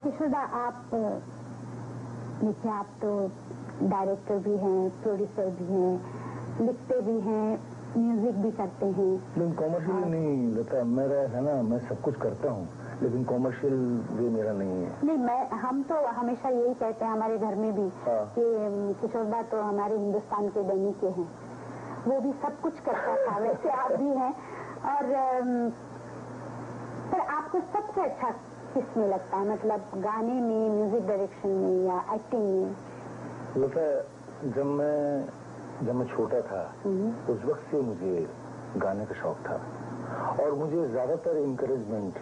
यशोदा, आप देखिए, आप तो डायरेक्टर भी हैं, प्रोड्यूसर भी हैं, लिखते भी हैं, म्यूजिक भी करते हैं। लेकिन कॉमर्शियल नहीं लता, मेरा है ना, मैं सब कुछ करता हूँ लेकिन कॉमर्शियल वे मेरा नहीं है। नहीं, हम तो हमेशा यही कहते हैं हमारे घर में भी कि किशोरदा तो हमारे हिंदुस्तान के दैनिक के हैं, वो भी सब कुछ करता था, वैसे आप भी हैं। और पर आपको सबसे अच्छा किसमें लगता है, मतलब गाने में, म्यूजिक डायरेक्शन में या एक्टिंग में? लता, जब मैं छोटा था उस वक्त से मुझे गाने का शौक था और मुझे ज्यादातर इंकरेजमेंट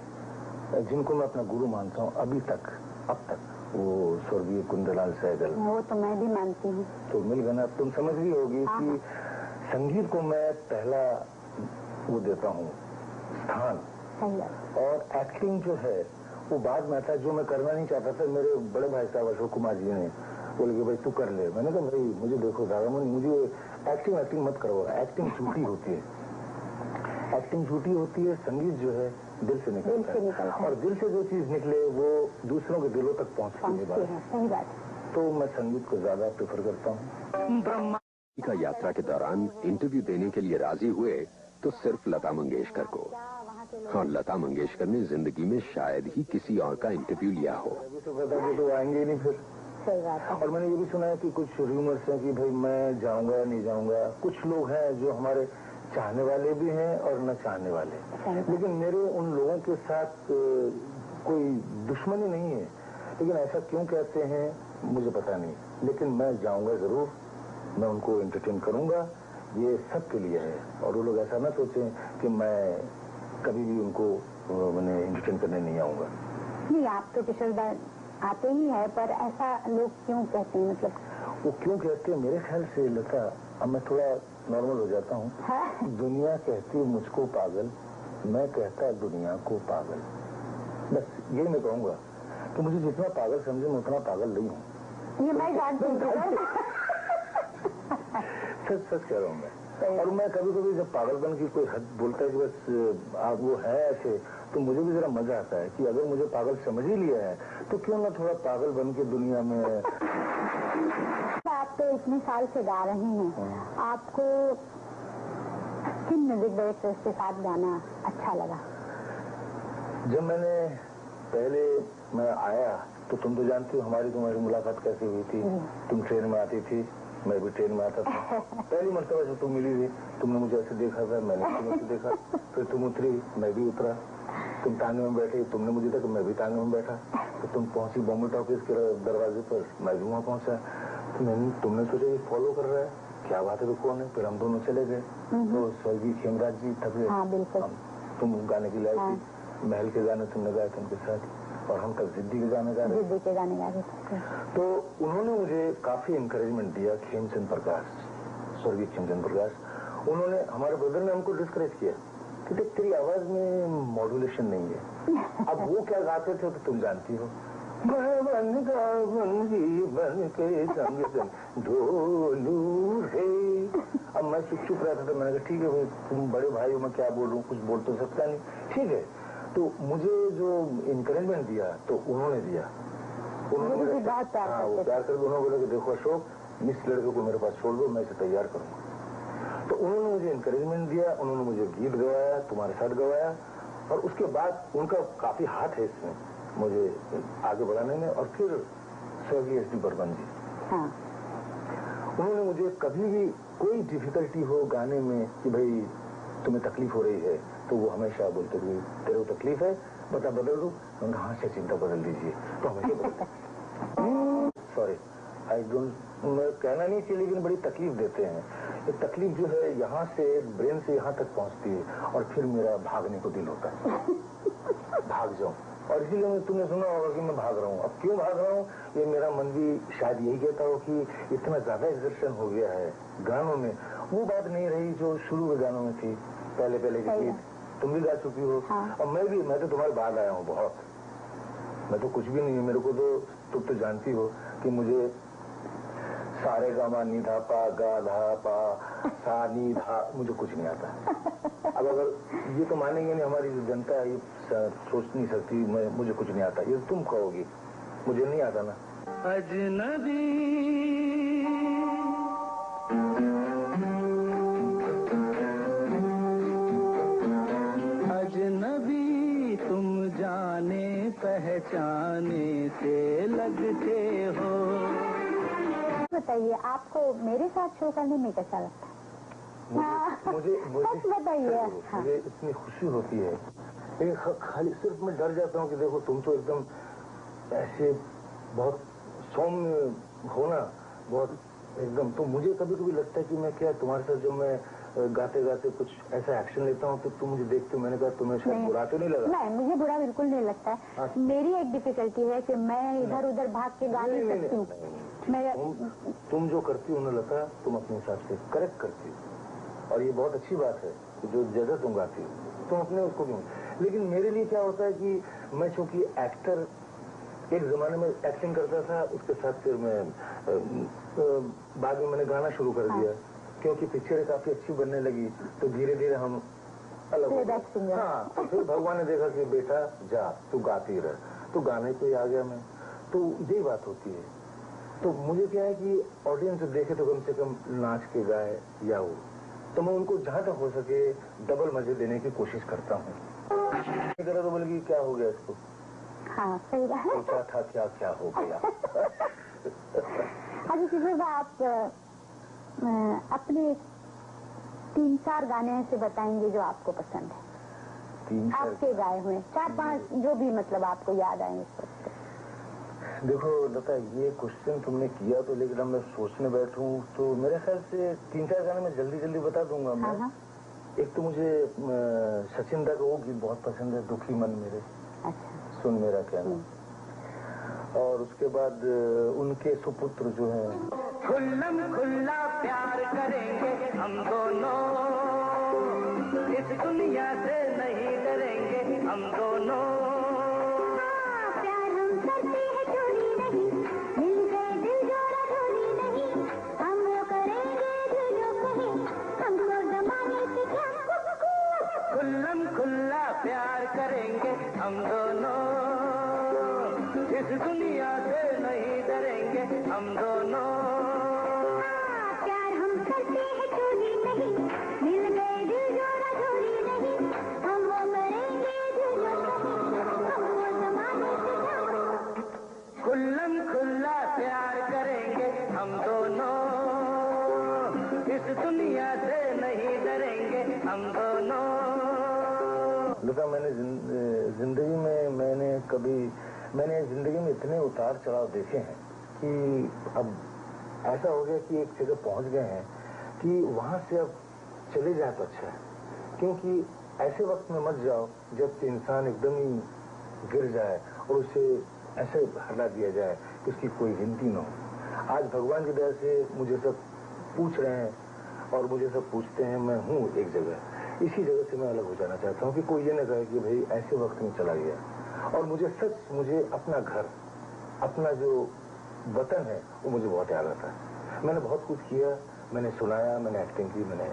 जिनको मैं अपना गुरु मानता हूँ अब तक वो स्वर्गीय कुंदलाल सहगल, वो तो मैं भी मानती हूँ। तो मिल गया ना, तुम समझ रही होगी कि संगीत को मैं पहला वो देता हूँ स्थान, और एक्टिंग जो है वो बाद में आता है। जो मैं करना नहीं चाहता था, मेरे बड़े भाई साहब अशोक कुमार जी ने बोले कि भाई तू कर ले। मैंने कहा भाई मुझे देखो दादामन, मुझे एक्टिंग मत करो, एक्टिंग झूठी होती है, एक्टिंग झूठी होती है। संगीत जो है दिल से निकलता है और दिल से जो चीज निकले वो दूसरों के दिलों तक पहुँचती है। सही बात। तो मैं संगीत को ज्यादा प्रेफर करता हूँ। का यात्रा के दौरान इंटरव्यू देने के लिए राजी हुए तो सिर्फ लता मंगेशकर को, और लता मंगेशकर ने जिंदगी में शायद ही किसी और का इंटरव्यू लिया हो। अभी तो पता कि तो आएंगे ही नहीं फिर। सही बात है। और मैंने ये भी सुना है कि कुछ रूमर्स हैं कि भाई मैं जाऊंगा या नहीं जाऊंगा। कुछ लोग हैं जो हमारे चाहने वाले भी हैं और न चाहने वाले, लेकिन मेरे उन लोगों के साथ कोई दुश्मनी नहीं है, लेकिन ऐसा क्यों कहते हैं मुझे पता नहीं, लेकिन मैं जाऊंगा जरूर, मैं उनको एंटरटेन करूंगा, ये सबके लिए है। और वो लोग ऐसा ना सोचें कि मैं कभी भी उनको मैंने एंटरटेन करने नहीं आऊंगा। नहीं, आप तो किशोरदा आते ही है, पर ऐसा लोग क्यों कहते हैं? मतलब वो क्यों कहते हैं, मेरे ख्याल से लता, अब मैं थोड़ा नॉर्मल हो जाता हूँ। दुनिया कहती है मुझको पागल, मैं कहता दुनिया को पागल। बस यही मैं कहूँगा कि मुझे जितना पागल समझे मैं उतना पागल नहीं हूँ। ये मैं जानती हूँ। सच कह रहा हूँ मैं। और मैं कभी कभी जब पागलपन की कोई हद बोलता है कि बस आप वो है ऐसे, तो मुझे भी जरा मजा आता है कि अगर मुझे पागल समझ ही लिया है तो क्यों ना थोड़ा पागल बन के दुनिया में। आप तो इतने साल से गा रहे हैं, आपको किन म्यूजिक डायरेक्टर्स के साथ गाना अच्छा लगा? जब मैं आया तो तुम तो जानती हो हमारी तुम्हारी मुलाकात कैसे हुई थी। तुम ट्रेन में आती थी, मैं भी ट्रेन में आता था। पहली मरतबा जब तुम मिली थी, तुमने मुझे ऐसे देखा था, मैंने तुम्हें ऐसे देखा, फिर तुम उतरी, मैं भी उतरा, तुम टांगे में बैठे, तुमने मुझे देखा, मैं भी टांगे में बैठा, तो तुम पहुंची बॉम्बे टॉकीज के दरवाजे पर, मैं भी वहाँ पहुंचा। तो तुमने सोचा ये फॉलो कर रहा है, क्या बात है, तो कौन है? फिर हम दोनों चले गए। तो स्वर्गीय खेमराज जी थे, तुम गाने की लाई थी, महल के गाने तुमने गाए थे उनके साथ, और हम तक जिद्दी के गाने गा रहे थे। तो उन्होंने मुझे काफी इंकरेजमेंट दिया। खेमचंद प्रकाश, स्वर्गीय खेमचंद प्रकाश, उन्होंने, हमारे ब्रदर ने हमको डिस्करेज किया कि देख तेरी आवाज में मॉड्यूलेशन नहीं है। अब वो क्या गाते थे तो तुम जानती हो, बन के संग ढोलू है। अब मैं चुप रहता था, मैंने कहा ठीक है भाई, तुम बड़े भाई हो, मैं क्या बोल रहा हूँ, कुछ बोल तो सकता नहीं, ठीक है। तो मुझे जो इंकरेजमेंट दिया तो उन्होंने दिया, उन्होंने वो प्यार कर, उन्होंने बोला कि देखो अशोक, इस लड़के को मेरे पास छोड़ दो, मैं इसे तैयार करूंगा। तो उन्होंने मुझे इंकरेजमेंट दिया, उन्होंने मुझे गीत गवाया, तुम्हारे साथ गवाया, और उसके बाद उनका काफी हाथ है इसमें मुझे आगे बढ़ाने में। और फिर स्वर्गीय एस डी बर्मन जी, उन्होंने मुझे कभी भी कोई डिफिकल्टी हो गाने में कि भाई तुम्हें तकलीफ हो रही है, तो वो हमेशा बोलते थे तेरे को तकलीफ है, बता बदल दो। उन्होंने हाँ से चिंता बदल दीजिए, तो हमेशा सॉरी आई डोंट, मैं कहना नहीं चाहिए लेकिन बड़ी तकलीफ देते हैं। ये तकलीफ जो है यहाँ से ब्रेन से यहाँ तक पहुँचती है और फिर मेरा भागने को दिल होता है, भाग जाऊं। और इसीलिए तुमने सुना होगा कि मैं भाग रहा हूँ। अब क्यों भाग रहा हूँ, ये मेरा मन भी शायद यही कहता हो कि इतना ज्यादा एक्सर्शन हो गया है गानों में, वो बात नहीं रही जो शुरू के गानों में थी, पहले के गीत तुम भी गा चुकी हो। और मैं तो तुम्हारे बाद आया हूँ बहुत, मैं तो कुछ भी नहीं है, मेरे को तो तुम तो जानती हो कि मुझे सारे गामा नी धा पा गा धा पा सा नी धा, मुझे कुछ नहीं आता। अब अगर ये तो मानेंगे नहीं, हमारी जो जनता है ये सोच नहीं सकती, मुझे कुछ नहीं आता, ये तुम कहोगी। मुझे नहीं आता ना। अजनबी अजनबी तुम जाने पहचाने से लगते हो। बताइए आपको मेरे साथ शो करने में कैसा लगता है? मुझे सच बताइए। हाँ। मुझे इतनी खुशी होती है, लेकिन खाली सिर्फ मैं डर जाता हूँ कि देखो तुम तो एकदम ऐसे बहुत सौम्य हो ना, बहुत एकदम। तो मुझे कभी कभी लगता है कि मैं क्या तुम्हारे साथ जब मैं गाते गाते कुछ ऐसा एक्शन लेता हूँ तो तुम मुझे देखते हो, मैंने कहा तुम्हें शायद बुरा तो नहीं लगा? नहीं, मुझे बुरा बिल्कुल नहीं लगता है। मेरी एक डिफिकल्टी है कि मैं इधर उधर भाग के गा नहीं सकती हूँ। तुम जो करती हो ना लता, तुम अपने हिसाब से करेक्ट करती हो और ये बहुत अच्छी बात है जो जैसा तुम गाती हो तुम अपने उसको क्यों। लेकिन मेरे लिए क्या होता है कि मैं चूंकि एक्टर एक जमाने में एक्टिंग करता था, उसके साथ फिर मैं बाद में मैंने गाना शुरू कर दिया क्योंकि पिक्चरें काफी अच्छी बनने लगी तो धीरे धीरे हम अलग हो गए। हाँ, तो फिर भगवान ने देखा कि बेटा जा तू गाती रह, तो गाने पे आ गया मैं। तो यही बात होती है। तो मुझे क्या है कि ऑडियंस देखे तो कम से कम नाच के गाए या वो, तो मैं उनको जहां तक हो सके डबल मजे देने की कोशिश करता हूँ। तो बोलेगी क्या हो गया इसको? हाँ सही बात है। सोचा था क्या क्या हो गया। अभी किशोर आप अपने 3-4 गाने ऐसे बताएंगे जो आपको पसंद है? 3-4 आपके गाए हुए 4-5 जो भी मतलब आपको याद आए इस वक्त। देखो लता, ये क्वेश्चन तुमने किया तो, लेकिन अब मैं सोचने बैठूं तो मेरे ख्याल से 3-4 गाने मैं जल्दी जल्दी बता दूंगा मैं। हाँ। एक तो मुझे सचिन दा का वो गीत बहुत पसंद है, दुखी मन मेरे। अच्छा। सुन मेरा कहना। और उसके बाद उनके सुपुत्र जो है, खुल्लम खुल्ला प्यार करेंगे हम दोनों, इस दुनिया से नहीं डरेंगे हम दोनों। प्यार हम करते हैं चोरी नहीं, मिल गए दिल जोड़ा चोरी नहीं, हम वो करेंगे जो कहे, हमको जमाने से क्या। खुल्लम खुल्ला प्यार करेंगे हम दोनों, इस दुनिया से नहीं डरेंगे हम दोनों। प्यार हम करते हैं चोरी नहीं, मिल गए दिल जोड़ा चोरी नहीं, हम वो करेंगे जो कहे, हमको जमाने से क्या। खुल्लम खुल्ला प्यार करेंगे हम दोनों, इस दुनिया से नहीं डरेंगे हम दोनों। लता, मैंने जिंदगी में मैंने जिंदगी में इतने उतार चढ़ाव देखे हैं कि अब ऐसा हो गया कि एक जगह पहुंच गए हैं कि वहां से अब चले जाए तो अच्छा है, क्योंकि ऐसे वक्त में मत जाओ जब इंसान एकदम ही गिर जाए और उसे ऐसे हटा दिया जाए कि उसकी कोई गिनती न हो। आज भगवान की दया से मुझे सब पूछ रहे हैं और मुझे सब पूछते हैं, मैं हूँ एक जगह, इसी जगह से मैं अलग हो जाना चाहता हूँ कि कोई ये न कहे कि भाई ऐसे वक्त में चला गया। और मुझे अपना घर, अपना जो वतन है वो मुझे बहुत याद आता है। मैंने बहुत कुछ किया, मैंने सुनाया, मैंने एक्टिंग की, मैंने।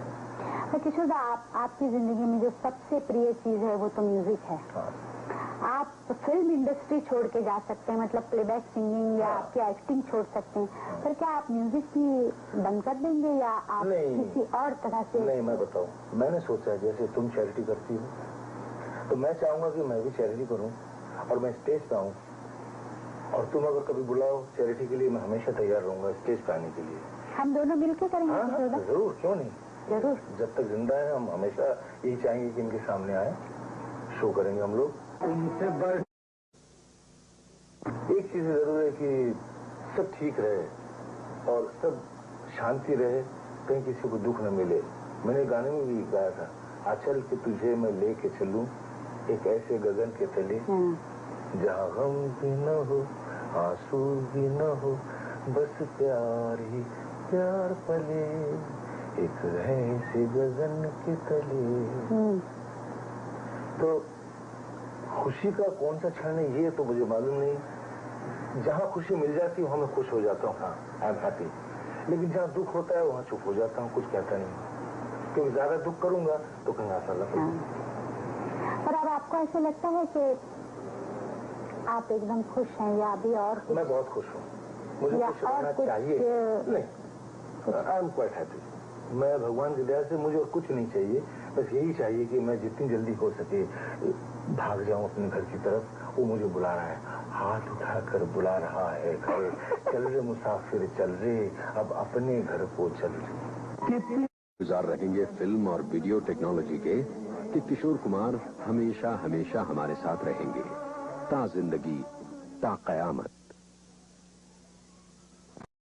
किशोर दा, आपकी जिंदगी में जो सबसे प्रिय चीज है वो तो म्यूजिक है। हाँ। आप फिल्म इंडस्ट्री छोड़ के जा सकते हैं, मतलब प्लेबैक सिंगिंग या आपकी एक्टिंग छोड़ सकते हैं, पर क्या आप म्यूजिक की बंद कर देंगे या आप किसी और तरह से? नहीं, मैं बताऊं, मैंने सोचा जैसे तुम चैरिटी करती हो तो मैं चाहूंगा कि मैं भी चैरिटी करूं और मैं स्टेज पे आऊं, और तुम अगर कभी बुलाओ चैरिटी के लिए मैं हमेशा तैयार रहूंगा स्टेज पे आने के लिए। हम दोनों मिलकर करेंगे। हाँ, जरूर, क्यों नहीं, जरूर। जब तक जिंदा है हम हमेशा यही चाहेंगे कि इनके सामने आए, शो करेंगे हम लोग। उनसे बढ़ एक चीज जरूर है कि सब ठीक रहे और सब शांति रहे, कहीं किसी को दुख न मिले। मैंने गाने में भी गाया था, आचल के तुझे मैं लेके चलूं एक ऐसे गगन के तले, जहाँ गम भी न हो आंसू भी न हो, बस प्यार ही प्यार पले एक ऐसे गगन के तले। तो खुशी का कौन सा क्षण है ये तो मुझे मालूम नहीं। जहाँ खुशी मिल जाती है वहाँ मैं खुश हो जाता हूँ, हाँ, आई एम हैप्पी। लेकिन जहाँ दुख होता है वहाँ चुप हो जाता हूँ, कुछ कहता नहीं, क्योंकि ज्यादा दुख करूंगा तो कहीं ऐसा लगता है। पर अब आपको ऐसा लगता है कि आप एकदम खुश हैं या अभी और कुछ? मैं बहुत खुश हूँ, मुझे या कुछ और होना कुछ चाहिए नहीं, आई एम क्वाइट हैप्पी। मैं भगवान की दया से मुझे और कुछ नहीं चाहिए, बस यही चाहिए कि मैं जितनी जल्दी हो सके भाग जाऊं अपने घर की तरफ। वो मुझे बुला रहा है, हाथ उठाकर बुला रहा है घर, चल रे मुसाफिर चल रे, अब अपने घर को चल रे। गुजार रहेंगे फिल्म और वीडियो टेक्नोलॉजी के कि किशोर कुमार हमेशा हमेशा हमारे साथ रहेंगे, ता जिंदगी ता कयामत।